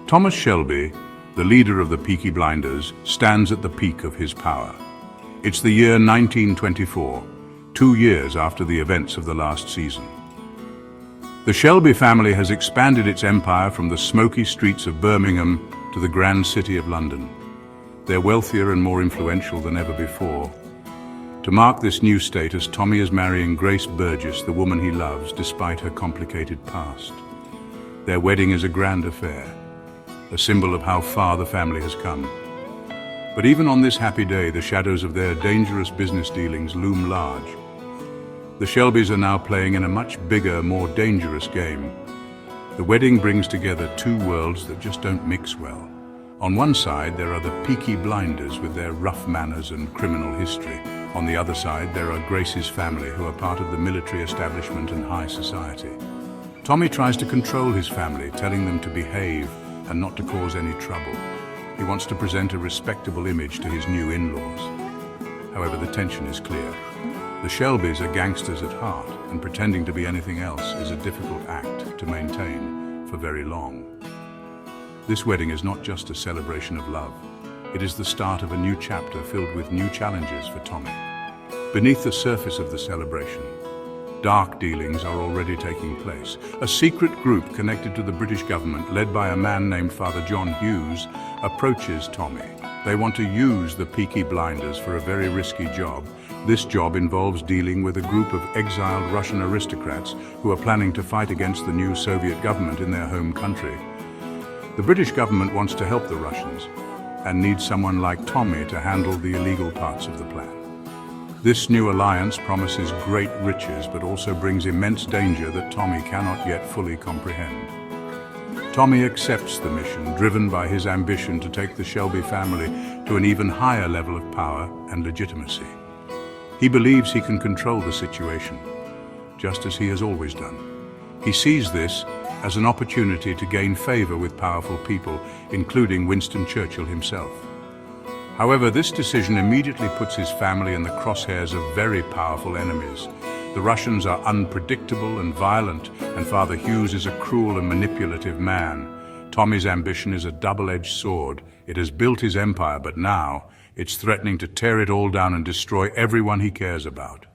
Thomas Shelby, the leader of the Peaky Blinders, stands at the peak of his power. It's the year 1924, 2 years after the events of the last season. The Shelby family has expanded its empire from the smoky streets of Birmingham to the grand city of London. They're wealthier and more influential than ever before. To mark this new status, Tommy is marrying Grace Burgess, the woman he loves, despite her complicated past. Their wedding is a grand affair, a symbol of how far the family has come. But even on this happy day, the shadows of their dangerous business dealings loom large. The Shelbys are now playing in a much bigger, more dangerous game. The wedding brings together two worlds that just don't mix well. On one side, there are the Peaky Blinders with their rough manners and criminal history. On the other side, there are Grace's family, who are part of the military establishment and high society. Tommy tries to control his family, telling them to behave and not to cause any trouble. He wants to present a respectable image to his new in-laws. However, the tension is clear. The Shelbys are gangsters at heart, and pretending to be anything else is a difficult act to maintain for very long. This wedding is not just a celebration of love. It is the start of a new chapter filled with new challenges for Tommy. Beneath the surface of the celebration, dark dealings are already taking place. A secret group connected to the British government, led by a man named Father John Hughes, approaches Tommy. They want to use the Peaky Blinders for a very risky job. This job involves dealing with a group of exiled Russian aristocrats who are planning to fight against the new Soviet government in their home country. The British government wants to help the Russians and needs someone like Tommy to handle the illegal parts of the plan. This new alliance promises great riches, but also brings immense danger that Tommy cannot yet fully comprehend. Tommy accepts the mission, driven by his ambition to take the Shelby family to an even higher level of power and legitimacy. He believes he can control the situation, just as he has always done. He sees this as an opportunity to gain favor with powerful people, including Winston Churchill himself. However, this decision immediately puts his family in the crosshairs of very powerful enemies. The Russians are unpredictable and violent, and Father Hughes is a cruel and manipulative man. Tommy's ambition is a double-edged sword. It has built his empire, but now it's threatening to tear it all down and destroy everyone he cares about.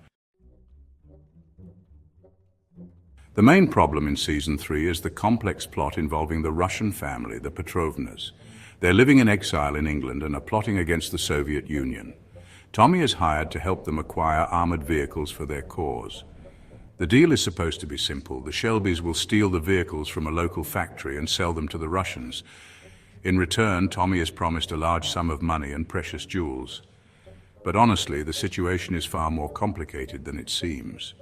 The main problem in Season 3 is the complex plot involving the Russian family, the Petrovnas. They're living in exile in England and are plotting against the Soviet Union. Tommy is hired to help them acquire armored vehicles for their cause. The deal is supposed to be simple. The Shelbys will steal the vehicles from a local factory and sell them to the Russians. In return, Tommy is promised a large sum of money and precious jewels. But honestly, the situation is far more complicated than it seems.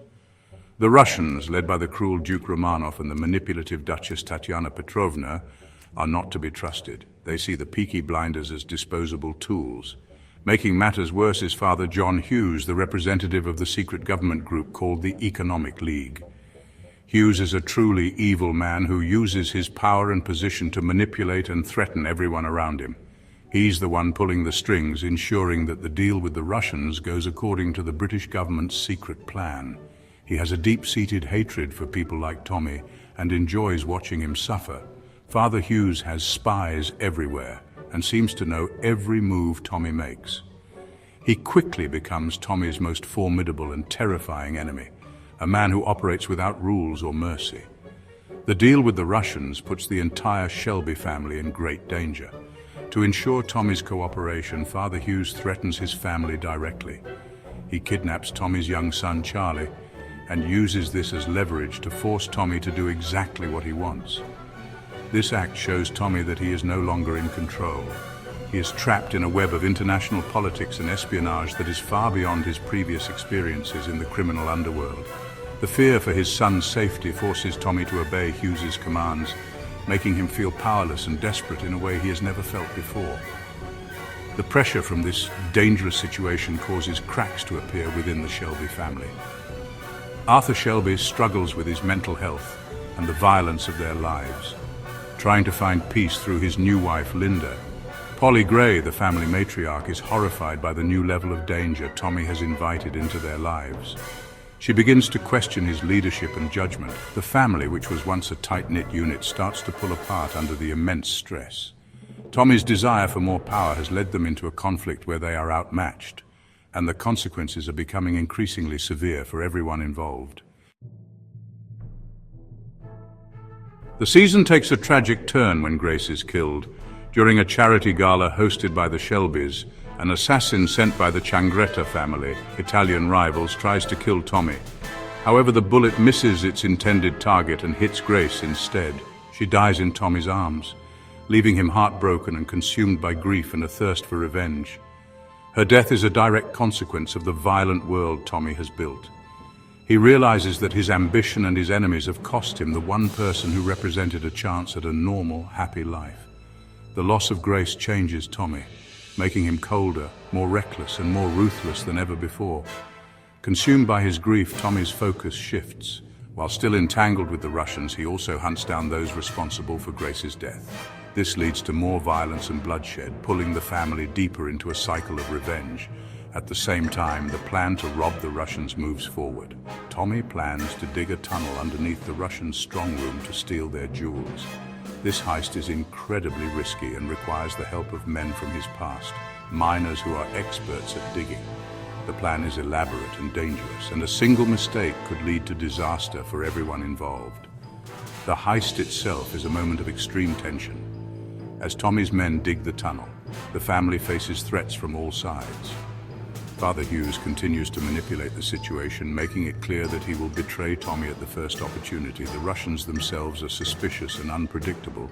The Russians, led by the cruel Duke Romanov and the manipulative Duchess Tatiana Petrovna, are not to be trusted. They see the Peaky Blinders as disposable tools. Making matters worse is Father John Hughes, the representative of the secret government group called the Economic League. Hughes is a truly evil man who uses his power and position to manipulate and threaten everyone around him. He's the one pulling the strings, ensuring that the deal with the Russians goes according to the British government's secret plan. He has a deep-seated hatred for people like Tommy and enjoys watching him suffer. Father Hughes has spies everywhere and seems to know every move Tommy makes. He quickly becomes Tommy's most formidable and terrifying enemy, a man who operates without rules or mercy. The deal with the Russians puts the entire Shelby family in great danger. To ensure Tommy's cooperation, Father Hughes threatens his family directly. He kidnaps Tommy's young son, Charlie, and uses this as leverage to force Tommy to do exactly what he wants. This act shows Tommy that he is no longer in control. He is trapped in a web of international politics and espionage that is far beyond his previous experiences in the criminal underworld. The fear for his son's safety forces Tommy to obey Hughes's commands, making him feel powerless and desperate in a way he has never felt before. The pressure from this dangerous situation causes cracks to appear within the Shelby family. Arthur Shelby struggles with his mental health and the violence of their lives, trying to find peace through his new wife, Linda. Polly Gray, the family matriarch, is horrified by the new level of danger Tommy has invited into their lives. She begins to question his leadership and judgment. The family, which was once a tight-knit unit, starts to pull apart under the immense stress. Tommy's desire for more power has led them into a conflict where they are outmatched, and the consequences are becoming increasingly severe for everyone involved. The season takes a tragic turn when Grace is killed. During a charity gala hosted by the Shelbys, an assassin sent by the Changretta family, Italian rivals, tries to kill Tommy. However, the bullet misses its intended target and hits Grace instead. She dies in Tommy's arms, leaving him heartbroken and consumed by grief and a thirst for revenge. Her death is a direct consequence of the violent world Tommy has built. He realizes that his ambition and his enemies have cost him the one person who represented a chance at a normal, happy life. The loss of Grace changes Tommy, making him colder, more reckless, and more ruthless than ever before. Consumed by his grief, Tommy's focus shifts. While still entangled with the Russians, he also hunts down those responsible for Grace's death. This leads to more violence and bloodshed, pulling the family deeper into a cycle of revenge. At the same time, the plan to rob the Russians moves forward. Tommy plans to dig a tunnel underneath the Russians' strong room to steal their jewels. This heist is incredibly risky and requires the help of men from his past, miners who are experts at digging. The plan is elaborate and dangerous, and a single mistake could lead to disaster for everyone involved. The heist itself is a moment of extreme tension. As Tommy's men dig the tunnel, the family faces threats from all sides. Father Hughes continues to manipulate the situation, making it clear that he will betray Tommy at the first opportunity. The Russians themselves are suspicious and unpredictable.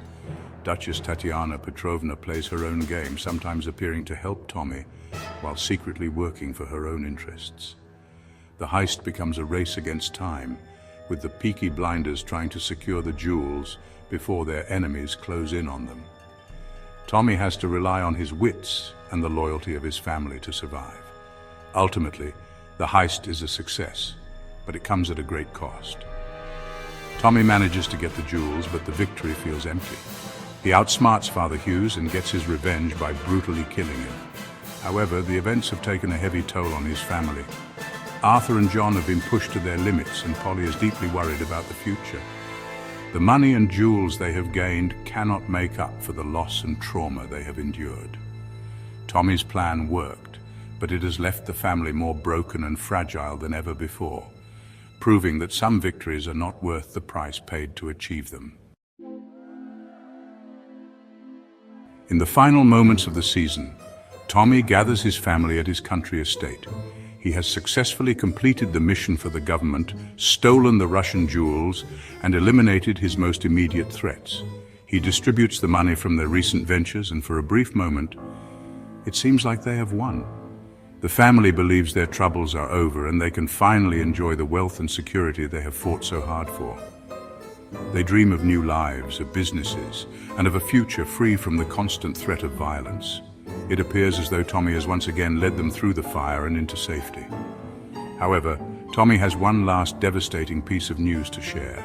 Duchess Tatiana Petrovna plays her own game, sometimes appearing to help Tommy, while secretly working for her own interests. The heist becomes a race against time, with the Peaky Blinders trying to secure the jewels before their enemies close in on them. Tommy has to rely on his wits and the loyalty of his family to survive. Ultimately, the heist is a success, but it comes at a great cost. Tommy manages to get the jewels, but the victory feels empty. He outsmarts Father Hughes and gets his revenge by brutally killing him. However, the events have taken a heavy toll on his family. Arthur and John have been pushed to their limits, and Polly is deeply worried about the future. The money and jewels they have gained cannot make up for the loss and trauma they have endured. Tommy's plan worked, but it has left the family more broken and fragile than ever before, proving that some victories are not worth the price paid to achieve them. In the final moments of the season, Tommy gathers his family at his country estate. He has successfully completed the mission for the government, stolen the Russian jewels, and eliminated his most immediate threats. He distributes the money from their recent ventures, and for a brief moment, it seems like they have won. The family believes their troubles are over and they can finally enjoy the wealth and security they have fought so hard for. They dream of new lives, of businesses, and of a future free from the constant threat of violence. It appears as though Tommy has once again led them through the fire and into safety. However, Tommy has one last devastating piece of news to share.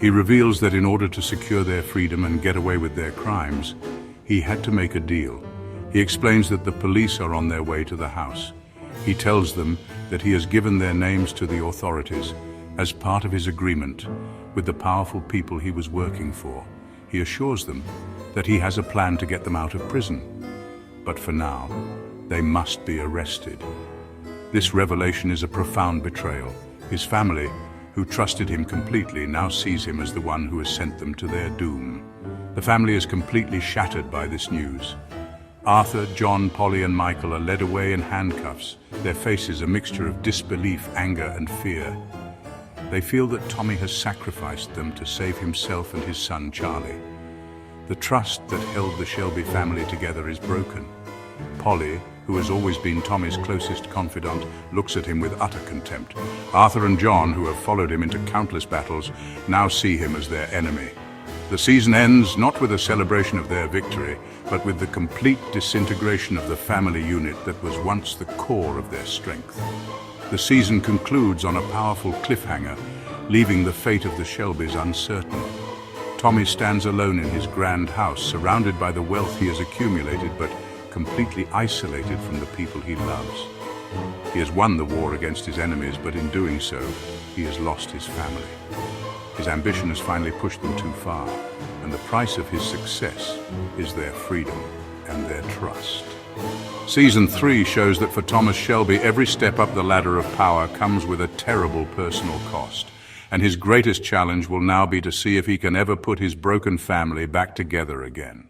He reveals that in order to secure their freedom and get away with their crimes, he had to make a deal. He explains that the police are on their way to the house. He tells them that he has given their names to the authorities as part of his agreement with the powerful people he was working for. He assures them that he has a plan to get them out of prison. But for now, they must be arrested. This revelation is a profound betrayal. His family, who trusted him completely, now sees him as the one who has sent them to their doom. The family is completely shattered by this news. Arthur, John, Polly, and Michael are led away in handcuffs, their faces a mixture of disbelief, anger, and fear. They feel that Tommy has sacrificed them to save himself and his son, Charlie. The trust that held the Shelby family together is broken. Polly, who has always been Tommy's closest confidant, looks at him with utter contempt. Arthur and John, who have followed him into countless battles, now see him as their enemy. The season ends not with a celebration of their victory, but with the complete disintegration of the family unit that was once the core of their strength. The season concludes on a powerful cliffhanger, leaving the fate of the Shelbys uncertain. Tommy stands alone in his grand house, surrounded by the wealth he has accumulated, but completely isolated from the people he loves. He has won the war against his enemies, but in doing so, he has lost his family. His ambition has finally pushed them too far, and the price of his success is their freedom and their trust. Season 3 shows that for Thomas Shelby, every step up the ladder of power comes with a terrible personal cost, and his greatest challenge will now be to see if he can ever put his broken family back together again.